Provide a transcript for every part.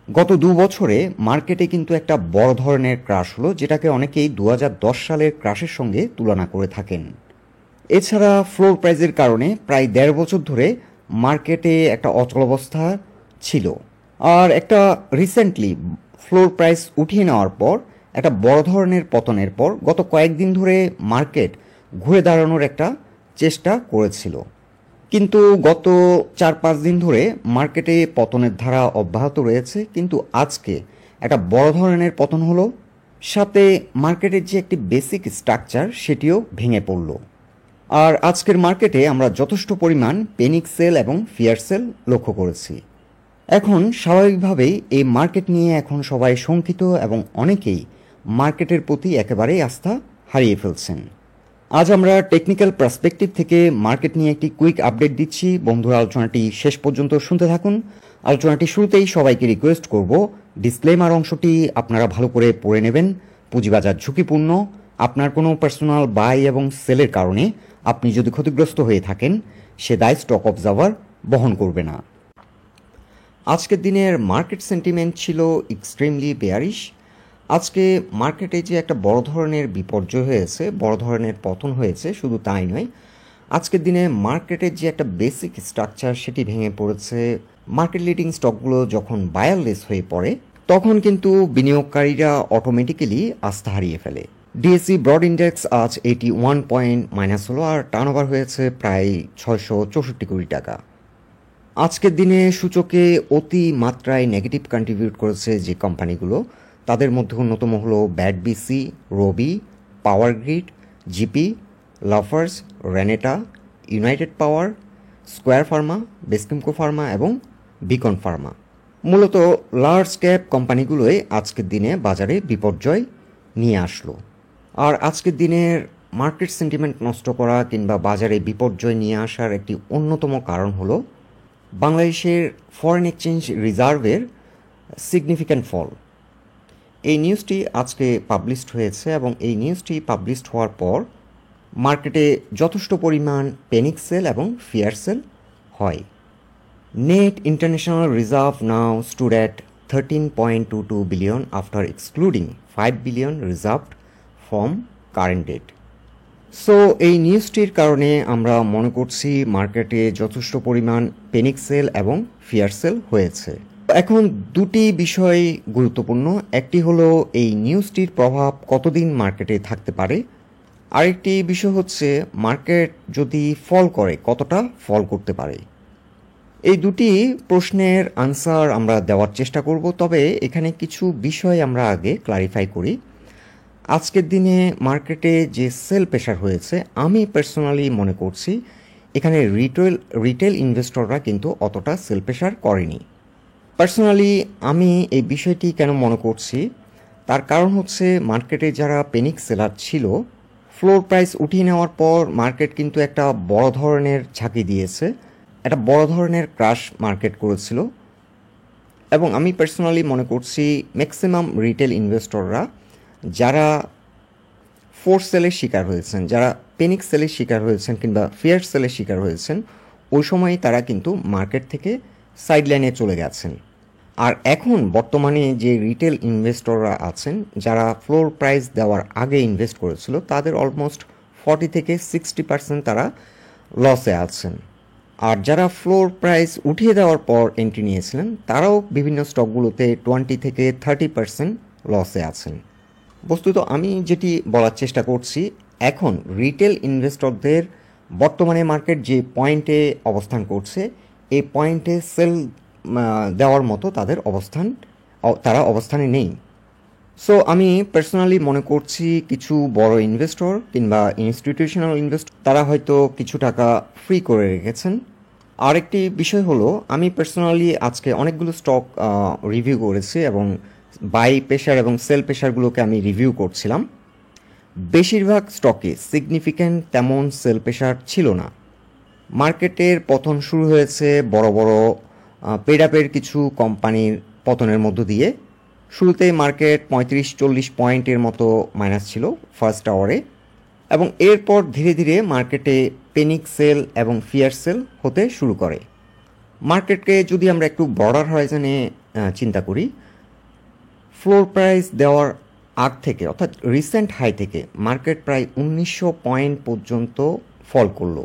গত ২ বছরে মার্কেটে কিন্তু একটা বড় ধরনের ক্রাশ হলো, যেটাকে অনেকেই ২০১০ সালের ক্রাশের সঙ্গে তুলনা করে থাকেন। এছাড়া ফ্লোর প্রাইজের কারণে প্রায় ১.৫ বছর ধরে মার্কেটে একটা অচলাবস্থা ছিল। আর একটা রিসেন্টলি ফ্লোর প্রাইস উঠিয়ে নেওয়ার পর একটা বড় ধরনের পতনের পর গত কয়েকদিন ধরে মার্কেট ঘুরে দাঁড়ানোর একটা চেষ্টা করেছিল, কিন্তু গত ৪-৫ দিন ধরে মার্কেটে পতনের ধারা অব্যাহত রয়েছে। কিন্তু আজকে একটা বড় ধরনের পতন হলো, সাথে মার্কেটের যে একটি বেসিক স্ট্রাকচার সেটিও ভেঙে পড়ল। আর আজকের মার্কেটে আমরা যথেষ্ট পরিমাণ প্যানিক সেল এবং ফিয়ার সেল লক্ষ্য করেছি। এখন স্বাভাবিকভাবেই এই মার্কেট নিয়ে এখন সবাই শঙ্কিত এবং অনেকেই মার্কেটের প্রতি একেবারেই আস্থা হারিয়ে ফেলছেন। আজ আমরা টেকনিক্যাল পার্সপেক্টিভ থেকে মার্কেট নিয়ে একটি কুইক আপডেট দিচ্ছি। বন্ধুরা, আলোচনাটি শেষ পর্যন্ত শুনতে থাকুন। আলোচনাটি শুরুতেই সবাইকে রিকোয়েস্ট করব, ডিসক্লেমার অংশটি আপনারা ভালো করে পড়ে নেবেন। পুঁজিবাজার ঝুঁকিপূর্ণ। আপনার কোনো পার্সোনাল বাই এবং সেলের কারণে আপনি যদি ক্ষতিগ্রস্ত হয়ে থাকেন, সে দায় স্টক অবজার্ভার বহন করবে না। আজকের দিনের মার্কেট সেন্টিমেন্ট ছিল এক্সট্রিমলি বেয়ারিশ। আজকে মার্কেটে যে একটা বড় ধরনের বিপর্যয় হয়েছে, বড় ধরনের পতন হয়েছে, শুধু তাই নয়, আজকের দিনে মার্কেটের যে একটা বেসিক স্ট্রাকচার সেটি ভেঙে পড়েছে। মার্কেট লিডিং স্টকগুলো যখন বায়ারলেস হয়ে পড়ে, তখন কিন্তু বিনিয়োগকারীরা অটোমেটিক্যালি আস্থা হারিয়ে ফেলে। ডিএসসি ব্রড ইন্ডেক্স আজ 81 পয়েন্ট মাইনাস হলো, আর টার্নওভার হয়েছে প্রায় 664 কোটি টাকা। আজকের দিনে সূচকে অতি মাত্রায় নেগেটিভ কন্ট্রিবিউট করেছে যে কোম্পানিগুলো, তাদের মধ্যে অন্যতম হলো ব্যাডবিসি, রবি, power grid, GP, লাফার্স, Renata, United পাওয়ার, স্কোয়ার ফার্মা, বেসকিমকো ফার্মা এবং বিকন ফার্মা। মূলত লার্জ ক্যাপ কোম্পানিগুলোই আজকের দিনে বাজারে বিপর্যয় নিয়ে আসলো। আর আজকের দিনের মার্কেট সেন্টিমেন্ট নষ্ট করা কিংবা বাজারে বিপর্যয় নিয়ে আসার একটি অন্যতম কারণ হলো বাংলাদেশের ফরেন এক্সচেঞ্জ রিজার্ভের সিগনিফিক্যান্ট ফল। এই নিউজটি আজকে পাবলিশড হয়েছে এবং এই নিউজটি পাবলিশড হওয়ার পর মার্কেটে যথেষ্ট পরিমাণ প্যানিক সেল এবং ফিয়ার সেল হয়। Net international reserve now stood at 13.22 billion after excluding 5 billion reserved from current date. So এই নিউজটির কারণে আমরা মনে করছি মার্কেটে যথেষ্ট পরিমাণ প্যানিক সেল এবং ফিয়ার সেল হয়েছে। এখন দুটি বিষয় গুরুত্বপূর্ণ। একটি হলো এই নিউজটির প্রভাব কতদিন মার্কেটে থাকতে পারে, আরেকটি বিষয় হচ্ছে মার্কেট যদি ফল করে কতটা ফল করতে পারে। এই দুটি প্রশ্নের আনসার আমরা দেওয়ার চেষ্টা করব, তবে এখানে কিছু বিষয় আমরা আগে ক্লারিফাই করি। আজকের দিনে মার্কেটে যে সেল প্রেশার হয়েছে, আমি পার্সোনালি মনে করছি এখানে রিটেল ইনভেস্টররা কিন্তু অতটা সেল প্রেশার করেনি। পার্সোনালি আমি এই বিষয়টি কেন মনে করছি, তার কারণ হচ্ছে মার্কেটে যারা প্যানিক সেলার ছিল, ফ্লোর প্রাইস উঠিয়ে নেওয়ার পর মার্কেট কিন্তু একটা বড় ধরনের ঝাঁকি দিয়েছে, একটা বড় ধরনের ক্রাশ মার্কেট করেছিল। এবং আমি পার্সোনালি মনে করছি ম্যাক্সিমাম রিটেল ইনভেস্টররা যারা ফোর্স সেলের শিকার হয়েছেন, যারা প্যানিক সেলের শিকার হয়েছেন কিংবা ফিয়ার সেলের শিকার হয়েছেন, ওই সময়ই তারা কিন্তু মার্কেট থেকে সাইডলাইনে চলে গেছেন। আর এখন বর্তমানে যে রিটেল ইনভেস্টররা আছেন, যারা ফ্লোর প্রাইস দেওয়ার আগে ইনভেস্ট করেছিল, তাদের অলমোস্ট 40 থেকে 60% তারা লসে আছেন। আর যারা ফ্লোর প্রাইস উঠিয়ে দেওয়ার পর এন্ট্রি নিয়েছিলেন, তারাও বিভিন্ন স্টকগুলোতে 20 থেকে 30% লসে আছেন। বস্তুত আমি যেটি বলার চেষ্টা করছি, এখন রিটেল ইনভেস্টরদের বর্তমানে মার্কেট যে পয়েন্টে অবস্থান করছে, এই পয়েন্টে সেল দেওয়ার মতো তারা অবস্থানে নেই। সো আমি পার্সোনালি মনে করছি কিছু বড় ইনভেস্টর কিংবা ইনস্টিটিউশনাল ইনভেস্টর তারা হয়তো কিছু টাকা ফ্রি করে রেখেছেন। আরেকটি বিষয় হলো, আমি পার্সোনালি আজকে অনেকগুলো স্টক রিভিউ করেছি এবং বাই প্রেশার এবং সেল প্রেশারগুলোকে আমি রিভিউ করছিলাম। বেশিরভাগ স্টকে সিগনিফিক্যান্ট তেমন সেল প্রেশার ছিল না। মার্কেটের পতন শুরু হয়েছে বড় বড় পেডআপের কিছু কোম্পানির পতনের মধ্য দিয়ে। শুরুতে মার্কেট 35-40 পয়েন্টের মতো মাইনাস ছিল ফার্স্ট আওয়ারে, এবং এরপর ধীরে ধীরে মার্কেটে প্যানিক সেল এবং ফিয়ার সেল হতে শুরু করে। মার্কেটকে যদি আমরা একটু ব্রডার হরাইজনে চিন্তা করি, ফ্লোর প্রাইস দেওয়ার আগ থেকে অর্থাৎ রিসেন্ট হাই থেকে মার্কেট প্রায় 1900 পয়েন্ট পর্যন্ত ফল করলো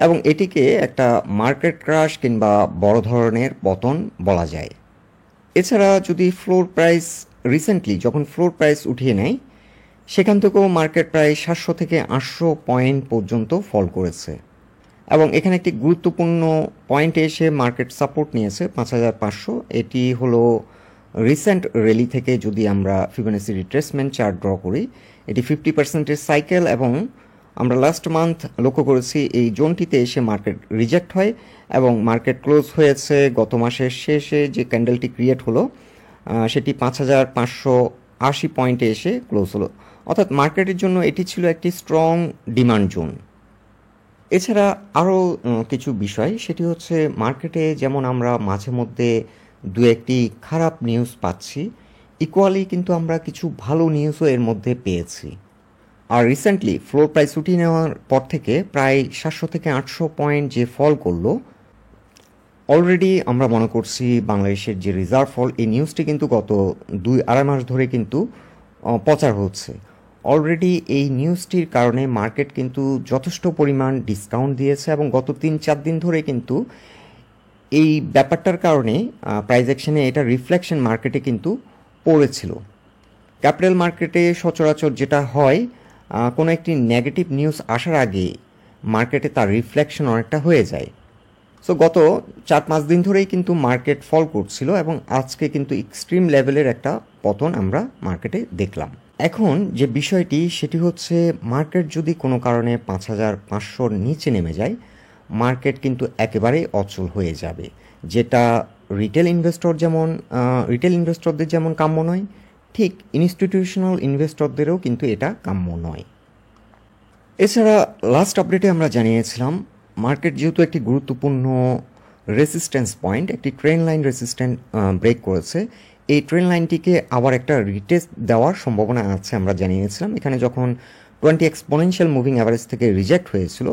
এবং এটিকে একটা মার্কেট ক্রাশ কিংবা বড় ধরনের পতন বলা যায়। এছাড়া যদি ফ্লোর প্রাইস রিসেন্টলি যখন ফ্লোর প্রাইস উঠিয়ে নেয়, সেখান থেকেও মার্কেট প্রায় 700 থেকে 800 পয়েন্ট পর্যন্ত ফল করেছে এবং এখানে একটি গুরুত্বপূর্ণ পয়েন্টে এসে মার্কেট সাপোর্ট নিয়েছে 5500। এটি হলো রিসেন্ট র্যালি থেকে যদি আমরা ফিবোনাচি রিট্রেসমেন্ট চার্ট ড্র করি, এটি 50%-এর সাইকেল এবং আমরা লাস্ট মান্থ লক্ষ্য করেছি এই জোনটিতে এসে মার্কেট রিজেক্ট হয় এবং মার্কেট ক্লোজ হয়েছে গত মাসের শেষে যে ক্যান্ডেলটি ক্রিয়েট হলো সেটি 5580 পয়েন্টে এসে ক্লোজ হলো, অর্থাৎ মার্কেটের জন্য এটি ছিল একটি স্ট্রং ডিমান্ড জোন। এছাড়া আরও কিছু বিষয়, সেটি হচ্ছে মার্কেটে যেমন আমরা মাঝে মধ্যে দু একটি খারাপ নিউজ পাচ্ছি, ইকুয়ালি কিন্তু আমরা কিছু ভালো নিউজও এর মধ্যে পেয়েছি। আর রিসেন্টলি ফ্লোর প্রাইস উঠিয়ে নেওয়ার পর থেকে প্রায় 700 থেকে 800 পয়েন্ট যে ফল করলো, অলরেডি আমরা মনে করছি বাংলাদেশের যে রিজার্ভ ফল, এই নিউজটি কিন্তু গত 2-2.5 মাস ধরে কিন্তু প্রচার হচ্ছে। অলরেডি এই নিউজটির কারণে মার্কেট কিন্তু যথেষ্ট পরিমাণ ডিসকাউন্ট দিয়েছে এবং গত 3-4 দিন ধরে কিন্তু এই ব্যাপারটার কারণে প্রাইস অ্যাকশনে এটা রিফ্লেকশন মার্কেটে কিন্তু পড়েছিল। ক্যাপিটাল মার্কেটে সচরাচর যেটা হয়, কোনো একটি নেগেটিভ নিউজ আসার আগে মার্কেটে তার রিফ্লেকশন অনেকটা হয়ে যায়। সো গত 4-5 দিন ধরেই কিন্তু মার্কেট ফল করছিল এবং আজকে কিন্তু এক্সট্রিম লেভেলের একটা পতন আমরা মার্কেটে দেখলাম। এখন যে বিষয়টি সেটি হচ্ছে, মার্কেট যদি কোনো কারণে 5500-র নিচে নেমে যায়, মার্কেট কিন্তু একেবারেই অচল হয়ে যাবে, যেটা রিটেল ইনভেস্টরদের যেমন কাম্য নয়, ঠিক ইনস্টিটিউশনাল ইনভেস্টরদেরও কিন্তু এটা কাম্য নয়। এছাড়া লাস্ট আপডেটে আমরা জানিয়েছিলাম মার্কেট যেহেতু একটি গুরুত্বপূর্ণ রেসিস্ট্যান্স পয়েন্ট, একটি ট্রেন লাইন রেসিস্ট্যান্ট ব্রেক করেছে, এই ট্রেন লাইনটিকে আবার একটা রিটেস্ট দেওয়ার সম্ভাবনা আছে আমরা জানিয়েছিলাম। এখানে যখন 20 এক্সপোনেনশিয়াল মুভিং অ্যাভারেজ থেকে রিজেক্ট হয়েছিল,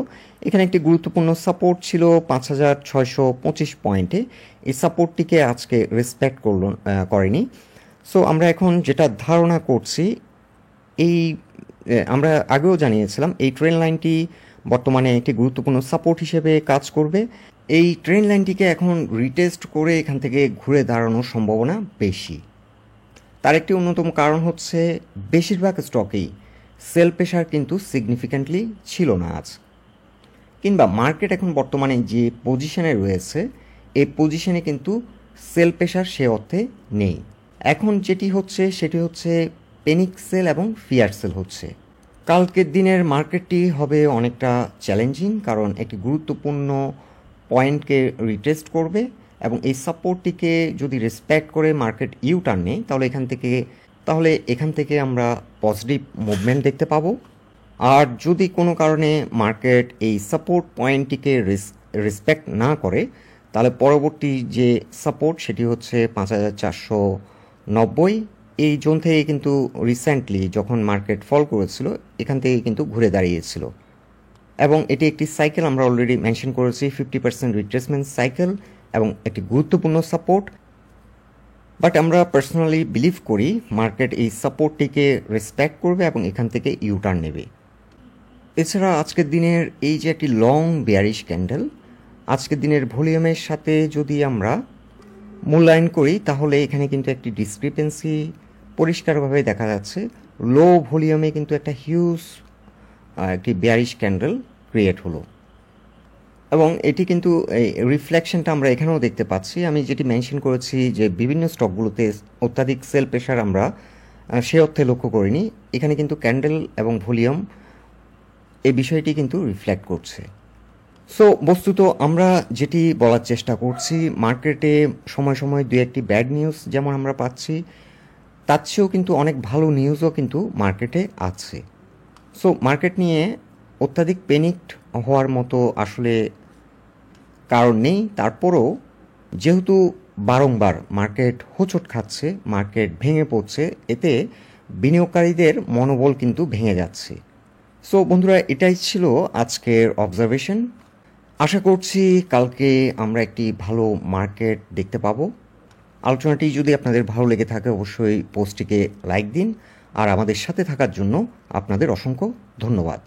এখানে একটি গুরুত্বপূর্ণ সাপোর্ট ছিল 5625 পয়েন্টে। এই সাপোর্টটিকে আজকে রেসপেক্ট করেনি। সো আমরা এখন যেটা ধারণা করছি, আমরা আগেও জানিয়েছিলাম এই ট্রেন লাইনটি বর্তমানে একটি গুরুত্বপূর্ণ সাপোর্ট হিসেবে কাজ করবে। এই ট্রেন লাইনটিকে এখন রিটেস্ট করে এখান থেকে ঘুরে দাঁড়ানোর সম্ভাবনা বেশি। তার একটি অন্যতম কারণ হচ্ছে বেশিরভাগ স্টকেই সেল প্রেশার কিন্তু সিগনিফিক্যান্টলি ছিল না আজ, কিংবা মার্কেট এখন বর্তমানে যে পজিশনে রয়েছে এই পজিশনে কিন্তু সেল প্রেশার সে অর্থে নেই। এখন যেটি হচ্ছে সেটি হচ্ছে প্যানিক সেল এবং ফিয়ার সেল হচ্ছে। কালকের দিনের মার্কেটটি হবে অনেকটা চ্যালেঞ্জিং, কারণ একটি গুরুত্বপূর্ণ পয়েন্টকে রিটেস্ট করবে এবং এই সাপোর্টটিকে যদি রেসপেক্ট করে মার্কেট ইউটার্ন নেয়, তাহলে এখান থেকে আমরা পজিটিভ মুভমেন্ট দেখতে পাবো। আর যদি কোনো কারণে মার্কেট এই সাপোর্ট পয়েন্টটিকে রেসপেক্ট না করে, তাহলে পরবর্তী যে সাপোর্ট সেটি হচ্ছে 5490। এই জোন থেকে কিন্তু রিসেন্টলি যখন মার্কেট ফল করেছিল, এখান থেকে কিন্তু ঘুরে দাঁড়িয়েছিল এবং এটি একটি সাইকেল আমরা অলরেডি মেনশন করেছি, 50% রিট্রেসমেন্ট সাইকেল এবং একটি গুরুত্বপূর্ণ সাপোর্ট। বাট আমরা পার্সোনালি বিলিভ করি মার্কেট এই সাপোর্টটিকে রেসপেক্ট করবে এবং এখান থেকে ইউটার্ন নেবে। এছাড়া আজকের দিনের এই যে একটি লং বেয়ারিশ ক্যান্ডেল, আজকের দিনের ভলিউমের সাথে যদি আমরা মূল্যায়ন করি, তাহলে এখানে কিন্তু একটি ডিসক্রিপেন্সি পরিষ্কারভাবে দেখা যাচ্ছে। লো ভলিউমে কিন্তু একটা হিউজ একটি বেয়ারিশ ক্যান্ডেল ক্রিয়েট হলো এবং এটি কিন্তু এই রিফ্লেকশনটা আমরা এখানেও দেখতে পাচ্ছি। আমি যেটি মেনশন করেছি যে বিভিন্ন স্টকগুলোতে অত্যাধিক সেল প্রেশার আমরা সে অর্থে লক্ষ্য করিনি, এখানে কিন্তু ক্যান্ডেল এবং ভলিউম এই বিষয়টি কিন্তু রিফ্লেক্ট করছে। সো বস্তুত আমরা যেটি বলার চেষ্টা করছি, মার্কেটে সময় সময় দু একটি ব্যাড নিউজ যেমন আমরা পাচ্ছি, তার চেয়েও কিন্তু অনেক ভালো নিউজও কিন্তু মার্কেটে আছে। সো মার্কেট নিয়ে অত্যাধিক প্যানিকড হওয়ার মতো আসলে কারণ নেই। তারপরও যেহেতু বারংবার মার্কেট হোঁচট খাচ্ছে, মার্কেট ভেঙে পড়ছে, এতে বিনিয়োগকারীদের মনোবল কিন্তু ভেঙে যাচ্ছে। সো বন্ধুরা, এটাই ছিল আজকের অবজারভেশন। আশা করছি কালকে আমরা একটি ভালো মার্কেট দেখতে পাবো। আলোচনাটি যদি আপনাদের ভালো লেগে থাকে অবশ্যই পোস্টটিকে লাইক দিন, আর আমাদের সাথে থাকার জন্য আপনাদের অসংখ্য ধন্যবাদ।